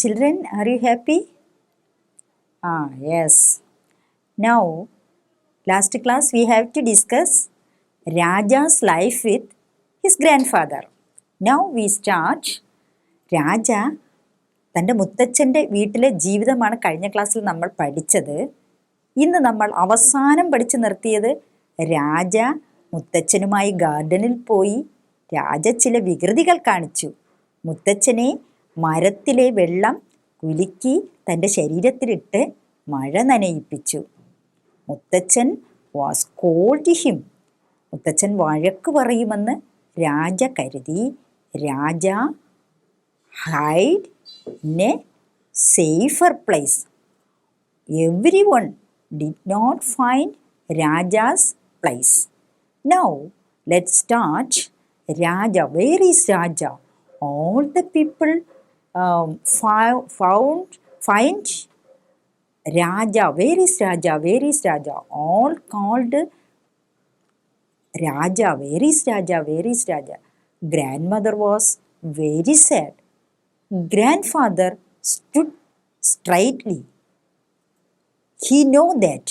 children, are you happy? Yes. Now, last class we have to discuss Raja's life with his grandfather. Now we start. രാജ തൻ്റെ മുത്തച്ഛൻ്റെ വീട്ടിലെ ജീവിതമാണ് കഴിഞ്ഞ ക്ലാസ്സിൽ നമ്മൾ പഠിച്ചത്. ഇന്ന് നമ്മൾ അവസാനം പഠിച്ചു നിർത്തിയത് രാജ മുത്തച്ഛനുമായി ഗാർഡനിൽ പോയി രാജ ചില വികൃതികൾ കാണിച്ചു. മുത്തച്ഛനെ മരത്തിലെ വെള്ളം കുലുക്കി തൻ്റെ ശരീരത്തിലിട്ട് മഴ നനയിപ്പിച്ചു. മുത്തച്ഛൻ വാസ് കോൾഡ് ഹിം. മുത്തച്ഛൻ വഴക്ക് പറയുമെന്ന് രാജ കരുതി. രാജ hide in a safer place. Everyone did not find Raja's place. Now let's start. Raja, where is Raja? All the people find Raja. Where is Raja? Where is Raja? All called Raja. Where is Raja? Where is Raja? Grandmother was very sad. Grandfather stood straightly. He know that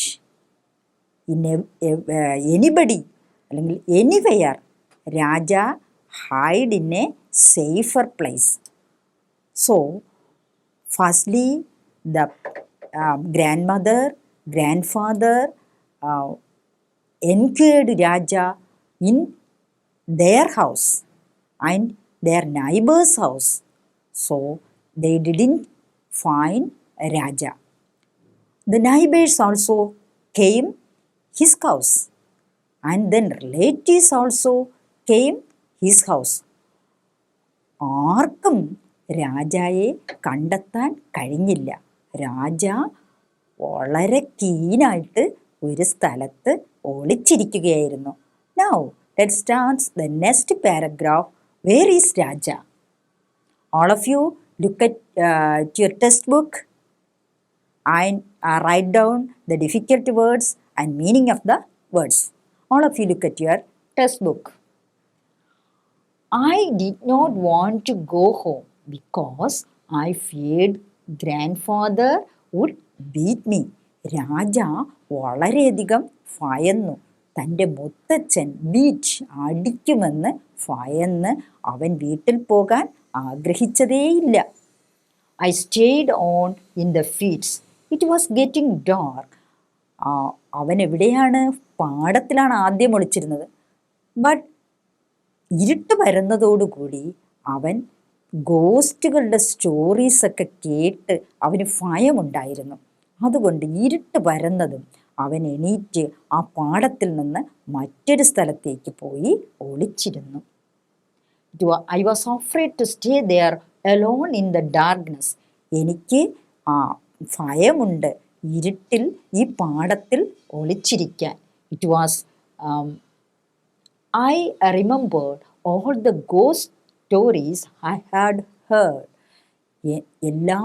anybody, anywhere, Raja hide in a safer place. So, firstly, the grandmother, grandfather enquired Raja in their house and their neighbor's house. So, they didn't find Raja. The neighbors also came his house, and then relatives also came his house. ആർക്കും രാജായെ കണ്ടെത്താൻ കഴിഞ്ഞില്ല. രാജ വളരെ കീനായിട്ട് ഒരു സ്ഥലത്ത് ഒളിച്ചിരിക്കുകയായിരുന്നു. Now, let's start the next paragraph. Where is Raja? All of you look at your textbook and write down the difficult words and meaning of the words. All of you look at your textbook. I did not want to go home because I feared grandfather would beat me. രാജ വളരെയധികം ഭയന്നു. തൻ്റെ മുത്തച്ഛൻ അടിക്കുമെന്ന് ഭയന്ന് അവൻ വീട്ടിൽ പോകാൻ ആഗ്രഹിച്ചതേയില്ല. I stayed on in the fields. It was getting dark. അവൻ എവിടെയാണ്? പാടത്തിലാണ് ആദ്യം ഒളിച്ചിരുന്നത്. ബട്ട് ഇരുട്ട് വരുന്നതോടുകൂടി അവൻ ഗോസ്റ്റുകളുടെ സ്റ്റോറീസൊക്കെ കേട്ട് അവന് ഭയമുണ്ടായിരുന്നു. അതുകൊണ്ട് ഇരുട്ട് വരുന്നതും അവൻ എണീറ്റ് ആ പാടത്തിൽ നിന്ന് മറ്റൊരു സ്ഥലത്തേക്ക് പോയി ഒളിച്ചിരുന്നു. I was afraid to stay there alone in the darkness. എനിക്ക് ഭയമുണ്ട് ഇരുട്ടിൽ ഈ പാടത്തിൽ ഒളിച്ചിരിക്കാൻ. It was I remembered all the ghost stories I had heard. എല്ലാ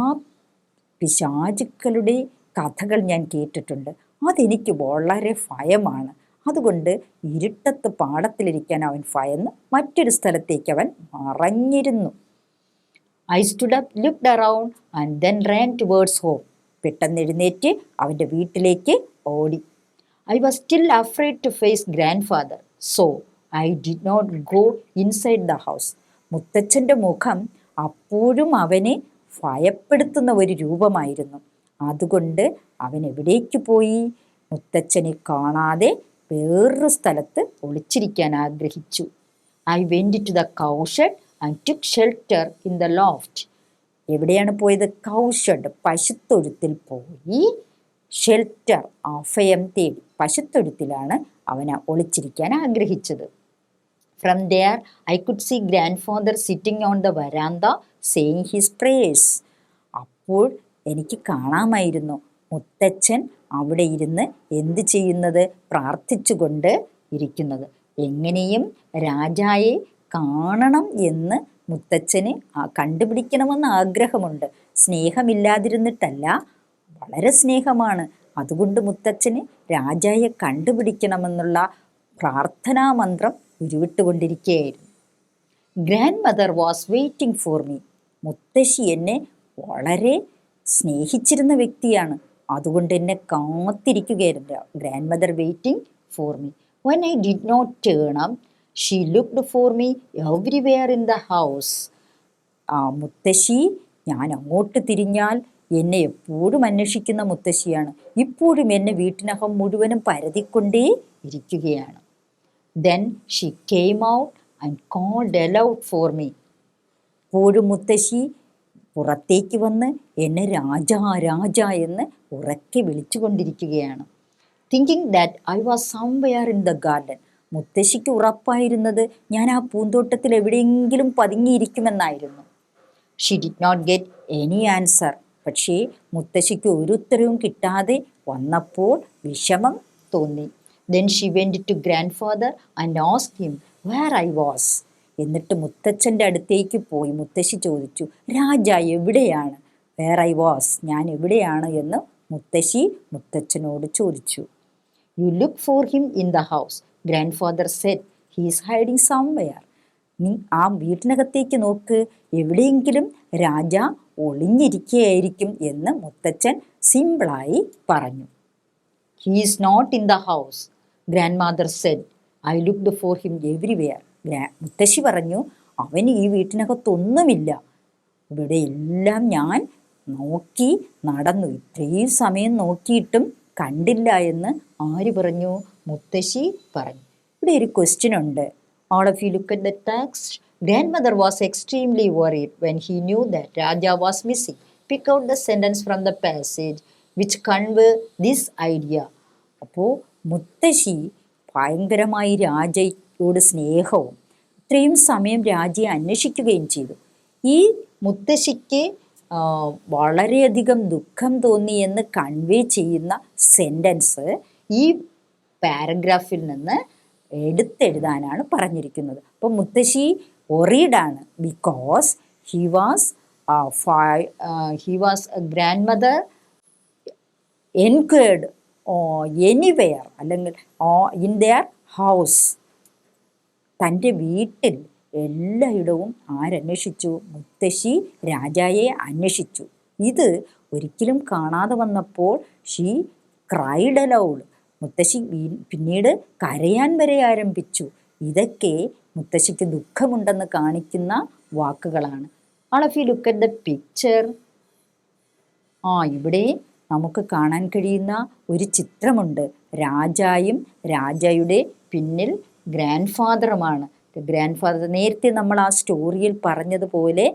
പിശാചുക്കളുടെ കഥകൾ ഞാൻ കേട്ടിട്ടുണ്ട്. അതെനിക്ക് വളരെ ഭയമാണ്. അതുകൊണ്ട് ഇരുട്ടത്ത് പാടത്തിലിരിക്കാൻ അവൻ ഭയന്ന് മറ്റൊരു സ്ഥലത്തേക്ക് അവൻ മറഞ്ഞിരുന്നു. I stood up, looked around and then ran towards home. പെട്ടെന്ന് എഴുന്നേറ്റ് അവൻ്റെ വീട്ടിലേക്ക് ഓടി. I was still afraid to face grandfather, so I did not go inside the house. മുത്തച്ഛൻ്റെ മുഖം അപ്പോഴും അവനെ ഭയപ്പെടുത്തുന്ന ഒരു രൂപമായിരുന്നു. അതുകൊണ്ട് അവൻ എവിടേക്ക് പോയി? മുത്തച്ഛനെ കാണാതെ വേറൊരു സ്ഥലത്ത് ഒളിച്ചിരിക്കാൻ ആഗ്രഹിച്ചു. I went to the cowshed and took shelter in the loft. എവിടെയാണ് പോയത്? കൗഷഡ്, പശുത്തൊഴുത്തിൽ പോയി ഷെൽട്ടർ, അഭയം തേടി. പശുത്തൊഴുത്തിലാണ് അവൻ ഒളിച്ചിരിക്കാൻ ആഗ്രഹിച്ചത്. From there, I could see grandfather sitting on the veranda saying his prayers. അപ്പോൾ എനിക്ക് കാണാമായിരുന്നു മുത്തച്ഛൻ അവിടെ ഇരുന്ന് എന്ത് ചെയ്യുന്നത്? പ്രാർത്ഥിച്ചുകൊണ്ട് ഇരിക്കുന്നത്. എങ്ങനെയും രാജായെ കാണണം എന്ന് മുത്തച്ഛന് കണ്ടുപിടിക്കണമെന്ന് ആഗ്രഹമുണ്ട്. സ്നേഹമില്ലാതിരുന്നിട്ടല്ല, വളരെ സ്നേഹമാണ്. അതുകൊണ്ട് മുത്തച്ഛന് രാജായെ കണ്ടുപിടിക്കണമെന്നുള്ള പ്രാർത്ഥനാമന്ത്രം ഉരുവിട്ടുകൊണ്ടിരിക്കുകയായിരുന്നു. Grandmother was waiting for me. മുത്തശ്ശി എന്നെ വളരെ സ്നേഹിച്ചിരുന്ന വ്യക്തിയാണ്. അതുകൊണ്ട് എന്നെ കാത്തിരിക്കുകയായിരുന്നു. Grandmother waiting for me. When I did not turn up she looked for me everywhere in the house. മുത്തശ്ശി ഞാൻ അങ്ങോട്ട് തിരിഞ്ഞാൽ എന്നെ എപ്പോഴും അന്വേഷിക്കുന്ന മുത്തശ്ശിയാണ്. ഇപ്പോഴും എന്നെ വീട്ടിനകം മുഴുവനും പരതിക്കൊണ്ടേ ഇരിക്കുകയാണ്. Then she came out and called aloud for me. എപ്പോഴും മുത്തശ്ശി പുറത്തേക്ക് വന്ന് എന്നെ രാജാ രാജാ എന്ന് ഉറക്കെ വിളിച്ചുകൊണ്ടിരിക്കുകയാണ്. Thinking that I was somewhere in the garden. മുത്തശ്ശിക്ക് ഉറപ്പായിരുന്നത് ഞാൻ ആ പൂന്തോട്ടത്തിൽ എവിടെയെങ്കിലും പതുങ്ങിയിരിക്കുമെന്നായിരുന്നു. She did not get any answer. പക്ഷേ മുത്തശ്ശിക്ക് ഒരു ഉത്തരവും കിട്ടാതെ വന്നപ്പോൾ വിഷമം തോന്നി. Then she went to grandfather and asked him where I was. എന്നിട്ട് മുത്തച്ഛൻ്റെ അടുത്തേക്ക് പോയി മുത്തശ്ശി ചോദിച്ചു, രാജ എവിടെയാണ്? വേർ ഐ വാസ്, ഞാൻ എവിടെയാണ് എന്ന് മുത്തശ്ശി മുത്തച്ഛനോട് ചോദിച്ചു. You look for him in the house. Grand father Z he is hiding somewhere. നീ ആ വീട്ടിനകത്തേക്ക് നോക്ക്, എവിടെയെങ്കിലും രാജ ഒളിഞ്ഞിരിക്കുകയായിരിക്കും എന്ന് മുത്തച്ഛൻ സിമ്പിളായി പറഞ്ഞു. He is not in the house, grandmother said. I looked for him everywhere. മുത്തശ്ശി പറഞ്ഞു, അവന് ഈ വീട്ടിനകത്തൊന്നുമില്ല, ഇവിടെ എല്ലാം ഞാൻ നോക്കി നടന്നു, ഇത്രയും സമയം നോക്കിയിട്ടും കണ്ടില്ല എന്ന് ആര് പറഞ്ഞു? മുത്തശ്ശി പറഞ്ഞു. ഇവിടെ ഒരു ക്വസ്റ്റ്യൻ ഉണ്ട്. All of you look at the text. Grandmother was extremely worried when he knew that Raja was missing. Pick out the sentence from the passage which convey this idea. അപ്പോൾ മുത്തശ്ശി ഭയങ്കരമായി രാജയോട് സ്നേഹവും ഇത്രയും സമയം രാജയെ അന്വേഷിക്കുകയും ചെയ്തു. ഈ മുത്തശ്ശിക്ക് വളരെയധികം ദുഃഖം തോന്നി എന്ന് കൺവേ ചെയ്യുന്ന സെൻറ്റൻസ് ഈ പാരഗ്രാഫിൽ നിന്ന് എടുത്തെഴുതാനാണ് പറഞ്ഞിരിക്കുന്നത്. അപ്പോൾ മുത്തശ്ശി ഒറീഡാണ് because he was a grandmother enquired anywhere അല്ലെങ്കിൽ ഇൻ ദെയർ ഹൗസ്. തൻ്റെ വീട്ടിൽ എല്ലായിടവും ആരന്വേഷിച്ചു? മുത്തശ്ശി രാജായെ അന്വേഷിച്ചു. ഇത് ഒരിക്കലും കാണാതെ വന്നപ്പോൾ ഷീ ക്രൈഡ് അലൗഡ്. മുത്തശ്ശി പിന്നീട് കരയാൻ വരെ ആരംഭിച്ചു. ഇതൊക്കെ മുത്തശ്ശിക്ക് ദുഃഖമുണ്ടെന്ന് കാണിക്കുന്ന വാക്കുകളാണ്. All of you look at the picture. ഇവിടെ നമുക്ക് കാണാൻ കഴിയുന്ന ഒരു ചിത്രമുണ്ട്. രാജായും രാജയുടെ പിന്നിൽ ഗ്രാൻഡ് ഫാദറുമാണ്. ഗ്രാൻഡ് ഫാദർ നേരത്തെ നമ്മൾ ആ സ്റ്റോറിയിൽ പറഞ്ഞതുപോലെ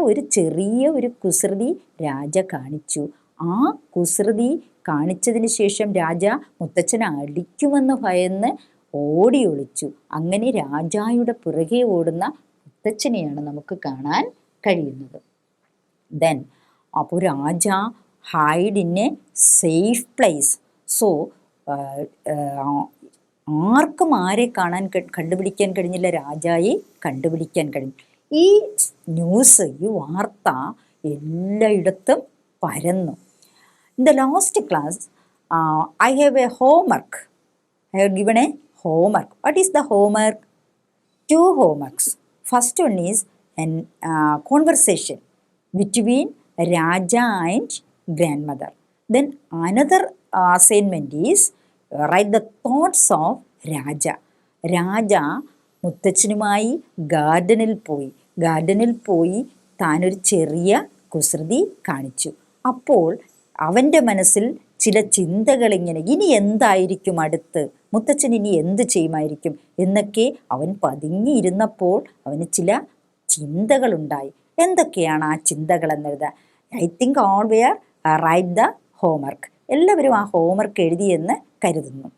ഒരു ചെറിയ ഒരു കുസൃതി രാജ കാണിച്ചു. ആ കുസൃതി കാണിച്ചതിന് ശേഷം രാജ മുത്തച്ഛനെ അടിക്കുമെന്ന് ഭയന്ന് ഓടി ഒളിച്ചു. അങ്ങനെ രാജായുടെ പുറകെ ഓടുന്ന മുത്തച്ഛനെയാണ് നമുക്ക് കാണാൻ കഴിയുന്നത്. ദെൻ അപ്പോൾ Raja hide in a safe place. So ആർക്കും ആരെ കണ്ടുപിടിക്കാൻ കഴിഞ്ഞില്ല, രാജായെ കണ്ടുപിടിക്കാൻ കഴിഞ്ഞു. ഈ ന്യൂസ്, ഈ വാർത്ത എല്ലായിടത്തും പരന്നു. In the last class, I have a homework. I have given a homework. What is the homework? 2 homeworks. First one is a conversation between Raja and grandmother. Then another assignment is write the thoughts of Raja. രാജ മുത്തച്ഛനുമായി ഗാർഡനിൽ പോയി താനൊരു ചെറിയ കുസൃതി കാണിച്ചു. അപ്പോൾ അവൻ്റെ മനസ്സിൽ ചില ചിന്തകളിങ്ങനെ, ഇനി എന്തായിരിക്കും അടുത്ത്, മുത്തച്ഛൻ ഇനി എന്ത് ചെയ്യുമായിരിക്കും എന്നൊക്കെ അവൻ പതുങ്ങിയിരുന്നപ്പോൾ അവന് ചില ചിന്തകളുണ്ടായി. എന്തൊക്കെയാണ് ആ ചിന്തകൾ എന്നെഴുതാൻ? I think all were write the homework. എല്ലാവരും ആ ഹോംവർക്ക് എഴുതിയെന്ന് കരുതുന്നു.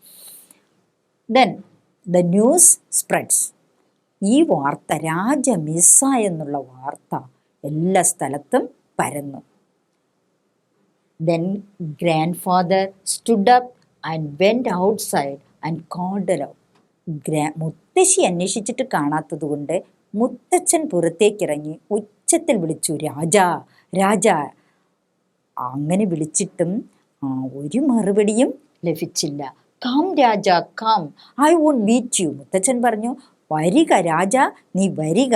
Then the news spreads. ഈ വാർത്ത, രാജ മിസ്സായെന്നുള്ള വാർത്ത എല്ലാ സ്ഥലത്തും പരന്നു. Then grandfather stood up and went outside and called aloud. മുത്തശ്ശി അന്വേഷിച്ചിട്ട് കാണാത്തത് കൊണ്ട് മുത്തച്ഛൻ പുറത്തേക്കിറങ്ങി ഉച്ചത്തിൽ വിളിച്ചു, രാജാ രാജാ. അങ്ങനെ വിളിച്ചിട്ടും ഒരു മറുപടിയും ലഭിച്ചില്ല. Come Raja come, I won't beat you. മുത്തച്ഛൻ പറഞ്ഞു, വരിക രാജ, നീ വരിക,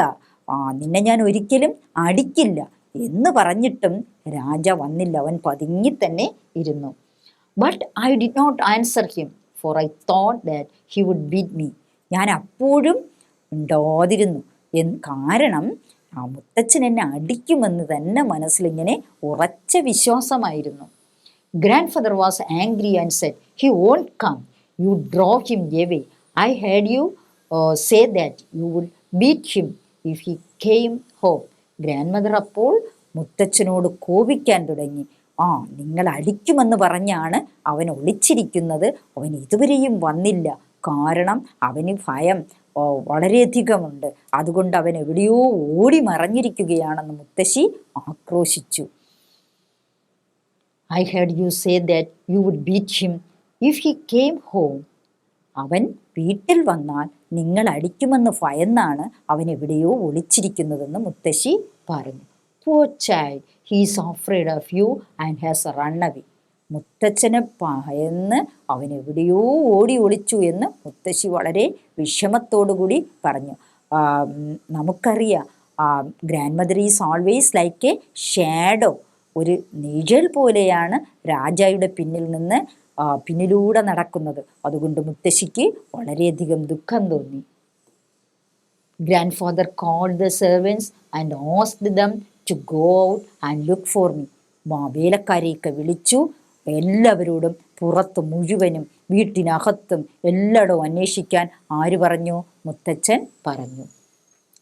നിന്നെ ഞാൻ ഒരിക്കലും അടിക്കില്ല. എന്ന് പറഞ്ഞിട്ടും രാജ വന്നില്ല. അവൻ പതുങ്ങി തന്നെ ഇരുന്നു. But I did not answer him, for I thought that he would beat me. ഞാൻ അപ്പോഴും ഉണ്ടാതിരുന്നു. കാരണം ആ മുത്തച്ഛൻ എന്നെ അടിക്കുമെന്ന് തന്നെ മനസ്സിലിങ്ങനെ ഉറച്ച വിശ്വാസമായിരുന്നു. Grand was angry and said, he won't come, you drove him away. I heard you say that you would beat him if he came home. Grandmother അപ്പോൾ മുത്തച്ഛനോട് കോപിക്കാൻ തുടങ്ങി. നിങ്ങൾ അടിക്കുമെന്ന് പറഞ്ഞാണ് അവൻ ഒളിച്ചിരിക്കുന്നത്. അവൻ ഇതുവരെയും വന്നില്ല. കാരണം അവന് ഭയം വളരെയധികമുണ്ട്. അതുകൊണ്ട് അവൻ എവിടെയോ ഓടി മറഞ്ഞിരിക്കുകയാണെന്ന് മുത്തശ്ശി ആക്രോശിച്ചു. I heard you say that you would beat him if he came home. അവൻ വീട്ടിൽ വന്നാൽ നിങ്ങൾ അടിക്കുമെന്ന് ഭയന്നാണ് അവൻ എവിടെയോ ഒളിച്ചിരിക്കുന്നതെന്ന് മുത്തശ്ശി പറഞ്ഞു. Poor child, he is afraid of you and has run away. മുത്തച്ഛനെ ഭയന്ന് അവൻ എവിടെയോ ഓടി ഒളിച്ചു എന്ന് മുത്തശ്ശി വളരെ വിഷമത്തോടുകൂടി പറഞ്ഞു. നമുക്കറിയാം, grand mother is always like A shadow. ഒരു നിഴൽ പോലെയാണ് രാജായുടെ പിന്നിലൂടെ നടക്കുന്നത്. അതുകൊണ്ട് മുത്തശ്ശിക്ക് വളരെയധികം ദുഃഖം തോന്നി. Grandfather called the servants and asked them to go out and look for me. വേലക്കാരെയൊക്കെ വിളിച്ചു. എല്ലാവരോടും പുറത്ത് മുഴുവനും വീട്ടിനകത്തും എല്ലായിടവും അന്വേഷിക്കാൻ ആര് പറഞ്ഞു? മുത്തച്ഛൻ പറഞ്ഞു.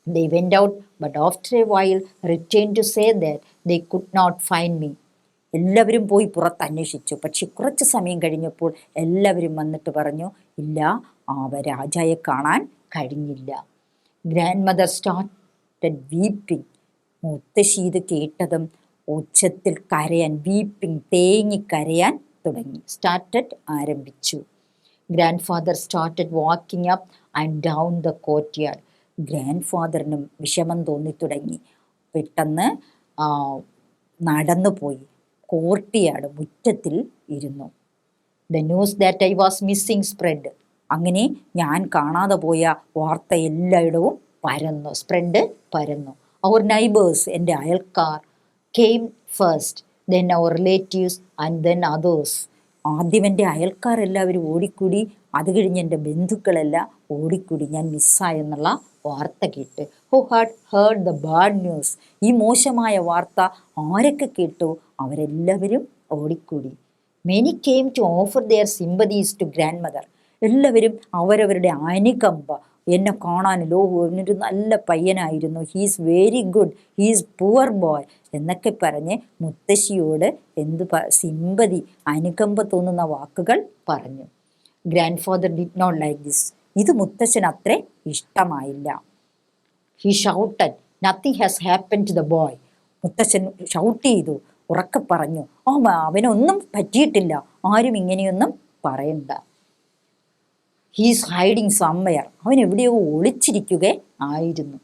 They went out, but after a while returned to say that they could not find me. എല്ലാവരും പോയി പുറത്ത് അന്വേഷിച്ചു. പക്ഷെ കുറച്ച് സമയം കഴിഞ്ഞപ്പോൾ എല്ലാവരും വന്നിട്ട് പറഞ്ഞു, ഇല്ല, രാജായെ കാണാൻ കഴിഞ്ഞില്ല. Grand mother started weeping. മുത്തശ്ശി ഇത് കേട്ടതും ഉച്ചത്തിൽ കരയാൻ, വീപ്പിംഗ് തേങ്ങിക്കരയാൻ തുടങ്ങി. സ്റ്റാർട്ടഡ് ആരംഭിച്ചു. Grandfather started walking up and down the courtyard. ഗ്രാൻഡ് ഫാദറിനും വിഷമം തോന്നി തുടങ്ങി. പെട്ടെന്ന് നടന്നു പോയി കോർട്ട്യാർഡ് മുറ്റത്തിൽ ഇരുന്നു. The news that I was missing spread. അങ്ങനെ ഞാൻ കാണാതെ പോയ വാർത്ത എല്ലായിടവും പരന്നു, സ്പ്രെഡ് പരന്നു. അവർ നൈബേഴ്സ്, എൻ്റെ അയൽക്കാർ, കെയിം ഫസ്റ്റ്, ദെൻ അവർ റിലേറ്റീവ്സ് ആൻഡ് ദെൻ അതേഴ്സ്. ആദ്യം എൻ്റെ അയൽക്കാർ എല്ലാവരും ഓടിക്കൂടി, അത് കഴിഞ്ഞ് എൻ്റെ ബന്ധുക്കളെല്ലാം ഓടിക്കൂടി ഞാൻ മിസ്സായെന്നുള്ള വാർത്ത കേട്ട്. Who had heard the bad news. ഈ മോശമായ വാർത്ത ആരൊക്കെ കേട്ടു അവരെല്ലാവരും ഓടിക്കൂടി. Many came to offer their sympathies to grandmother. എല്ലാവരും അവരവരുടെ അനുകമ്പ, എന്നെ കാണാനല്ലോ ഒരു നല്ല പയ്യനായിരുന്നു, he's very good, he's poor boy എന്നൊക്കെ പറഞ്ഞ് മുത്തശ്ശിയോട് സിമ്പതി, അനുകമ്പ തോന്നുന്ന വാക്കുകൾ പറഞ്ഞു. Grandfather did not like this. ഇത് മുത്തശ്ശൻ അത്ര ഇഷ്ടമായില്ല. He shouted, nothing has happen to the boy. മുത്തശ്ശൻ ഷൗട്ട് ചെയ്തു, ഉറക്കെ പറഞ്ഞു, അവനൊന്നും പറ്റിയിട്ടില്ല, ആരും ഇങ്ങനെയൊന്നും പറയണ്ട. He's hiding somewhere. അവൻ എവിടെയോ ഒളിച്ചിരിക്കുക ആയിരുന്നു.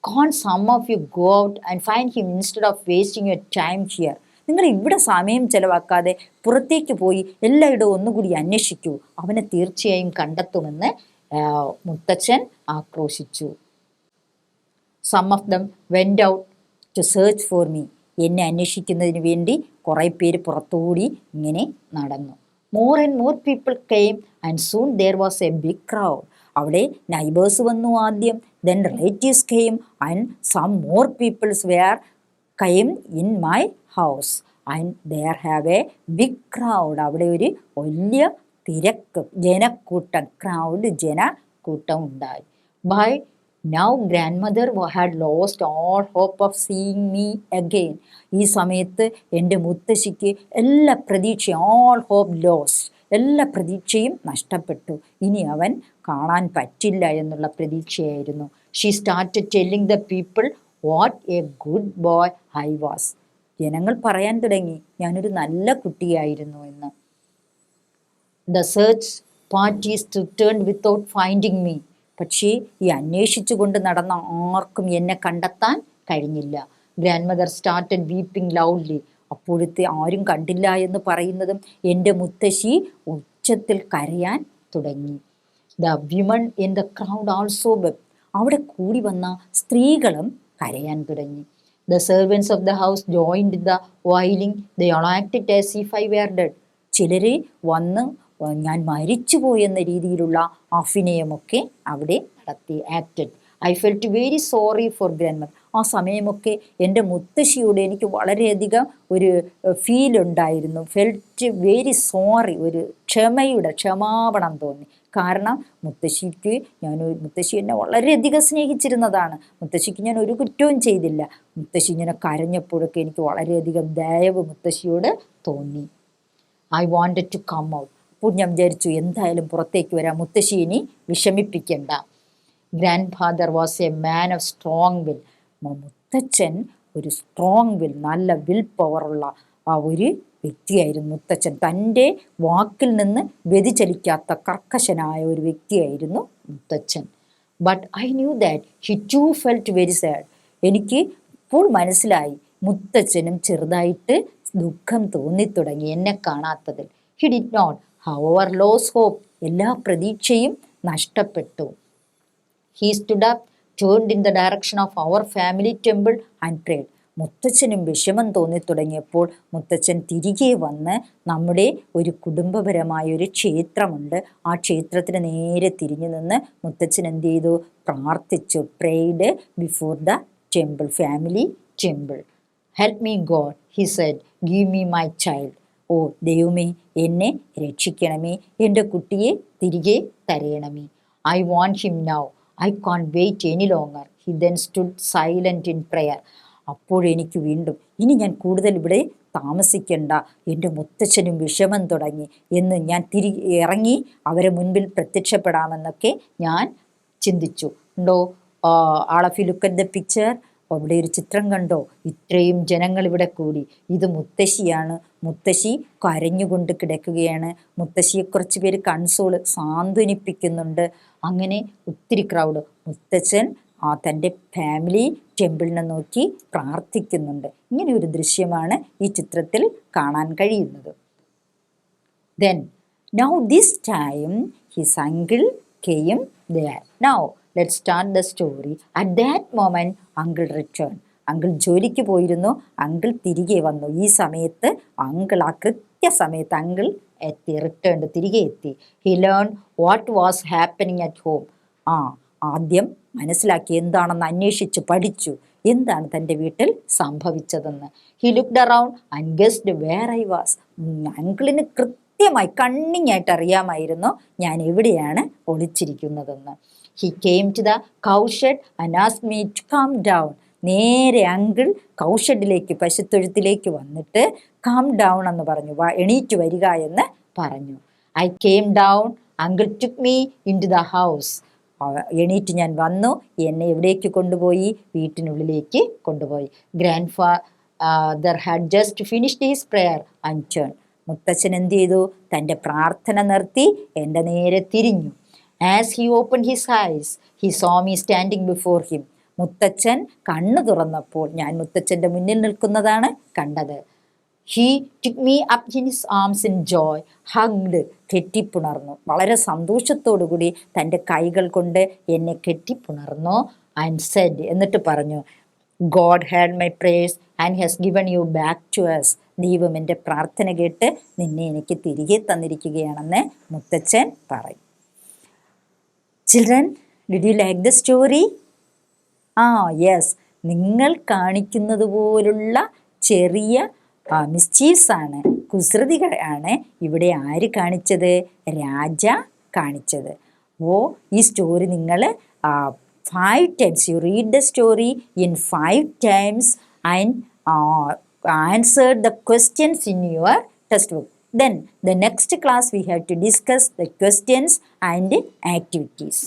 Can some of you go out and find him instead of wasting your time here. നിങ്ങൾ ഇവിടെ സമയം ചെലവാക്കാതെ പുറത്തേക്ക് പോയി എല്ലായിടവും ഒന്നുകൂടി അന്വേഷിക്കൂ, അവനെ തീർച്ചയായും കണ്ടെത്തുമെന്ന് മുത്തച്ഛൻ ആക്രോശിച്ചു. Some of them went out to search for me. എന്നെ അന്വേഷിക്കുന്നതിന് വേണ്ടി കുറേ പേര് പുറത്തുകൂടി ഇങ്ങനെ നടന്നു. More and more people came and soon there was a big crowd. അവിടെ നൈബേഴ്സ് വന്നു ആദ്യം, then relatives came and some more peoples came in my house and there have a big crowd. അവിടെ ഒരു വലിയ തിരക്ക്, ജനക്കൂട്ടം, ജനക്കൂട്ടം ഉണ്ടായി. By now grandmother had lost all hope of seeing me again. ഈ സമയത്ത് എൻ്റെ മുത്തശ്ശിക്ക് എല്ലാ പ്രതീക്ഷയും, all hope lost, എല്ലാ പ്രതീക്ഷയും നഷ്ടപ്പെട്ടു. ഇനി അവൻ കാണാൻ പറ്റില്ല എന്നുള്ള പ്രതീക്ഷയായിരുന്നു. She started telling the people what a good boy I was. ജനങ്ങൾ പറയാൻ തുടങ്ങി, ഞാനൊരു നല്ല കുട്ടിയായിരുന്നു എന്ന്. The search parties returned without finding me. പക്ഷേ ഈ അന്വേഷിച്ചു കൊണ്ട് നടന്ന ആർക്കും എന്നെ കണ്ടെത്താൻ കഴിഞ്ഞില്ല. Grand mother started weeping loudly. അപ്പോഴത്തെ ആരും കണ്ടില്ല എന്ന് പറയുന്നതും എൻ്റെ മുത്തശ്ശി ഉച്ചത്തിൽ കരയാൻ തുടങ്ങി. The women in the crowd also wept. അവിടെ കൂടി വന്ന സ്ത്രീകളും കരയാൻ തുടങ്ങി. The servants of the house joined the wailing. They all acted as if I were dead. ചിലർ വന്ന് ഞാൻ മരിച്ചുപോയി എന്ന രീതിയിലുള്ള അഭിനയമൊക്കെ അവിടെ നടത്തി. Acted. I felt very sorry for grandmother. ആ സമയമൊക്കെ എൻ്റെ മുത്തശ്ശിയോട് എനിക്ക് വളരെയധികം ഒരു ഫീൽ ഉണ്ടായിരുന്നു. ഫെൽറ്റ് വെരി സോറി, ഒരു ക്ഷമാപണം തോന്നി. കാരണം മുത്തശ്ശി എന്നെ വളരെയധികം സ്നേഹിച്ചിരുന്നതാണ്. മുത്തശ്ശിക്ക് ഞാൻ ഒരു കുറ്റവും ചെയ്തില്ല. മുത്തശ്ശി ഇങ്ങനെ കരഞ്ഞപ്പോഴൊക്കെ എനിക്ക് വളരെയധികം ദയവ് മുത്തശ്ശിയോട് തോന്നി. I wanted to come out. അപ്പോൾ ഞാൻ വിചാരിച്ചു എന്തായാലും പുറത്തേക്ക് വരാം, മുത്തശ്ശി ഇനി വിഷമിപ്പിക്കണ്ട. Grandfather was a man of strong will. മുത്തച്ഛൻ ഒരു സ്ട്രോങ് വിൽ, നല്ല വിൽ പവറുള്ള ആ ഒരു വ്യക്തിയായിരുന്നു മുത്തച്ഛൻ. തൻ്റെ വാക്കിൽ നിന്ന് വ്യതിചലിക്കാത്ത കർക്കശനായ ഒരു വ്യക്തിയായിരുന്നു മുത്തച്ഛൻ. But I knew that he too felt very sad. എനിക്ക് ഇപ്പോൾ മനസ്സിലായി, മുത്തച്ഛനും ചെറുതായിട്ട് ദുഃഖം തോന്നിത്തുടങ്ങി എന്നെ കാണാത്തതിൽ. He did not ever lose hope. എല്ലാ പ്രതീക്ഷയും നഷ്ടപ്പെട്ടു. He stood up, turned in the direction of our family temple and prayed. മുത്തച്ഛനും വിഷമം തോന്നിത്തുടങ്ങിയപ്പോൾ മുത്തച്ഛൻ തിരികെ വന്ന് നമ്മുടെ ഒരു കുടുംബപരമായ ഒരു ക്ഷേത്രമുണ്ട്, ആ ക്ഷേത്രത്തിന് നേരെ തിരിഞ്ഞു നിന്ന് മുത്തച്ഛൻ എന്ത് ചെയ്തു? പ്രാർത്ഥിച്ചു. Prayed before the temple, family temple. Help me God, he said, give me my child. ഓ ദൈവമേ, എന്നെ രക്ഷിക്കണമേ, എൻ്റെ കുട്ടിയെ തിരികെ തരയണമേ. I want him now, I can't wait any longer. He then stood silent in prayer. അപ്പോഴെനിക്ക് വീണ്ടും ഇനി ഞാൻ കൂടുതൽ ഇവിടെ താമസിക്കണ്ട, എൻ്റെ മുത്തച്ഛനും വിഷമം തുടങ്ങി എന്ന് ഞാൻ ഇറങ്ങി അവരെ മുൻപിൽ പ്രത്യക്ഷപ്പെടാമെന്നൊക്കെ ഞാൻ ചിന്തിച്ചു. ഉണ്ടോ? All of you look at the picture. അവിടെ ഒരു ചിത്രം കണ്ടോ? ഇത്രയും ജനങ്ങൾ ഇവിടെ കൂടി. ഇത് മുത്തശ്ശിയാണ്. മുത്തശ്ശി കരഞ്ഞുകൊണ്ട് കിടക്കുകയാണ്. മുത്തശ്ശിയെ കുറച്ച് പേര് സാന്ത്വനിപ്പിക്കുന്നുണ്ട്. അങ്ങനെ ഒത്തിരി ക്രൗഡ്. മുത്തച്ഛൻ തൻ്റെ ഫാമിലി ടെമ്പിളിനെ നോക്കി പ്രാർത്ഥിക്കുന്നുണ്ട്. ഇങ്ങനെ ഒരു ദൃശ്യമാണ് ഈ ചിത്രത്തിൽ കാണാൻ കഴിയുന്നത്. Then, now this time his uncle came there. Now, let's start the story. At that moment, uncle returned. Uncle ജോലിക്ക് പോയിരുന്നു. അങ്കിൾ തിരികെ വന്നു. ഈ സമയത്ത് ആ കൃത്യസമയത്ത് അങ്കിൾ റിട്ടേൺഡ്, തിരികെ എത്തി. He learn what was happening at home. ആദ്യം മനസ്സിലാക്കി, എന്താണെന്ന് അന്വേഷിച്ചു പഠിച്ചു, എന്താണ് തൻ്റെ വീട്ടിൽ സംഭവിച്ചതെന്ന്. He looked around and guessed where I was. അങ്കിളിന് കൃത്യമായി കണ്ണിങ്ങായിട്ട് അറിയാമായിരുന്നു ഞാൻ എവിടെയാണ് ഒളിച്ചിരിക്കുന്നതെന്ന്. He came to the cow shed and asked me to come down. നേരെ അങ്കിൾ കൗഷെഡിലേക്ക്, പശുത്തൊഴുത്തിലേക്ക് വന്നിട്ട് കം ഡൗൺ എന്ന് പറഞ്ഞു, എണീറ്റ് വരിക എന്ന് പറഞ്ഞു. I came down, uncle took me into the house. എണീറ്റ് ഞാൻ വന്നു, എന്നെ എവിടേക്ക് കൊണ്ടുപോയി? വീട്ടിനുള്ളിലേക്ക് കൊണ്ടുപോയി. Grandfather had just finished his prayer and turn. മുത്തച്ഛൻ എന്ത് ചെയ്തു? തൻ്റെ പ്രാർത്ഥന നിർത്തി എൻ്റെ നേരെ തിരിഞ്ഞു. As he open his eyes he saw me standing before him. മുത്തച്ഛൻ കണ്ണു തുറന്നപ്പോൾ ഞാൻ മുത്തച്ഛൻ്റെ മുന്നിൽ നിൽക്കുന്നതാണ് കണ്ടത്. He took me up in his arms in joy, hugged, കെട്ടിപ്പുണർന്നു. വളരെ സന്തോഷത്തോടു കൂടി തൻ്റെ കൈകൾ കൊണ്ട് എന്നെ കെട്ടിപ്പുണർന്നു. ആൻഡ് സെഡ്, എന്നിട്ട് പറഞ്ഞു, God had my prayers and has given you back to us. ദൈവം എൻ്റെ പ്രാർത്ഥന കേട്ട് നിന്നെ എനിക്ക് തിരികെ തന്നിരിക്കുകയാണെന്ന് മുത്തച്ഛൻ പറയും. Children, did you like the story? Yes, നിങ്ങൾ കാണിക്കുന്നത് പോലുള്ള ചെറിയ മിസ്റ്റീവ്സാണ്, കുസൃതികളാണ് ഇവിടെ ആര് കാണിച്ചത്? രാജ കാണിച്ചത്. ഈ സ്റ്റോറി നിങ്ങൾ 5 times, you read the story in 5 times and answer the questions in your textbook. Then the next class we have to discuss the questions and activities.